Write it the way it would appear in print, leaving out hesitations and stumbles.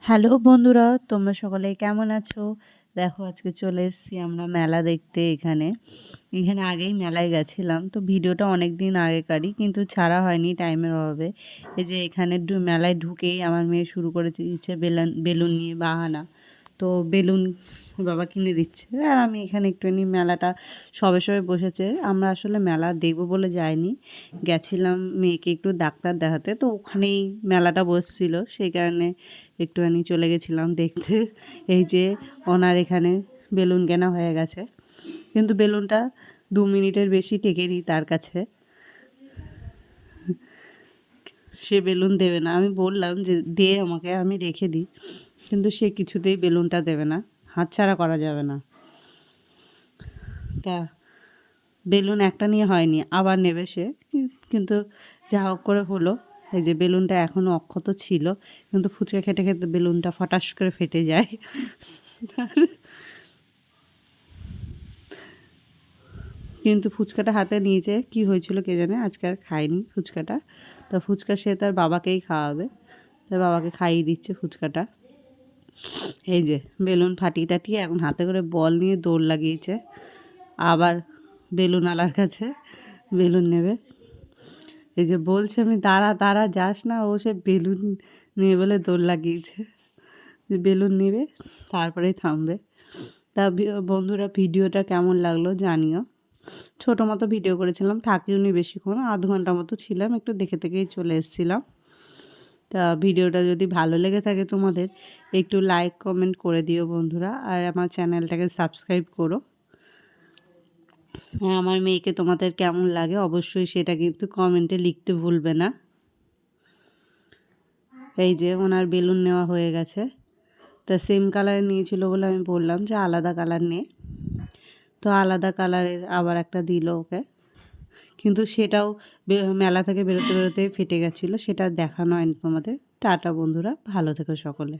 Hello বন্ধুরা, তোমরা সকলে কেমন আছো? দেখো আজকে চলে এসেছি আমরা মেলা দেখতে এখানে। এখানে আগেই মেলায় গেছিলাম, তো ভিডিওটা অনেক দিন আগেকারই, কিন্তু ছাড়া হয়নি টাইমের অভাবে। এই যে এখানে মেলায় ঢুকেই আমার মেয়ে শুরু করেছে দিচ্ছে বেলুন নিয়ে বাহানা। তো বেলুন বাবা কিনে দিচ্ছে, আর আমি এখানে একটুখানি মেলাটা সবে সবে বসেছে। আমরা আসলে মেলা দেখবো বলে যাইনি, গেছিলাম মেয়েকে একটু ডাক্তার দেখাতে, তো ওখানেই মেলাটা বসছিল, সেই কারণে একটুখানি চলে গেছিলাম দেখতে। এই যে ওনার এখানে বেলুন কেনা হয়ে গেছে, কিন্তু বেলুনটা 2 মিনিটের বেশি টেকেনি তার কাছে। সে বেলুন দেবে না, আমি বললাম যে দে আমাকে, আমি রেখে দিই, কিন্তু সে কিছুতেই বেলুনটা দেবে না, হাতছাড়া করা যাবে না। তা বেলুন একটা নিয়ে হয়নি, আবার নেবে সে, কিন্তু যা হোক করে হলো। এই যে বেলুনটা এখনও অক্ষত ছিল, কিন্তু ফুচকা খেতে খেতে বেলুনটা ফটাস করে ফেটে যায়। কিন্তু ফুচকাটা হাতে নিয়েছে, কি হয়েছিল কে জানে, আজকে আর খায়নি ফুচকাটা। তো ফুচকা সে তার বাবাকেই খাওয়াবে, তার বাবাকে খাইয়ে দিচ্ছে ফুচকাটা। এই যে বেলুন ফাটিয়ে টাটিয়ে এখন হাতে করে বল নিয়ে দৌড় লাগিয়েছে, আবার বেলুনওয়ালার কাছে বেলুন নেবে। এই যে বলছে আমি দাঁড়া দাঁড়া যাস না, ও সে বেলুন নিয়ে বলে দৌড় লাগিয়েছে, যে বেলুন নেবে তারপরেই থামবে। তা বন্ধুরা, ভিডিওটা কেমন লাগলো জানিও। ছোটো মতো ভিডিও করেছিলাম, থাকিওনি বেশিক্ষণ, আধ ঘন্টা মতো ছিলাম, একটু দেখে দেখেই চলে এসেছিলাম। তা ভিডিওটা যদি ভালো লেগে থাকে তোমাদের, একটু লাইক কমেন্ট করে দিও বন্ধুরা, আর আমার চ্যানেলটাকে সাবস্ক্রাইব করো। হ্যাঁ, আমার মেয়েকে তোমাদের কেমন লাগে অবশ্যই সেটা কিন্তু কমেন্টে লিখতে ভুলবে না। এই যে ওনার বেলুন নেওয়া হয়ে গেছে, তা সেম কালার নিয়েছিল বলে আমি বললাম যে আলাদা কালার নে, তো আলাদা কালারের আবার একটা দিল ওকে, কিন্তু সেটাও মেলা থেকে বেরোতে বেরোতে ফেটে গেছিলো, সেটা দেখানো হয়নি তোমাদের। টাটা বন্ধুরা, ভালো থেকো সকলে।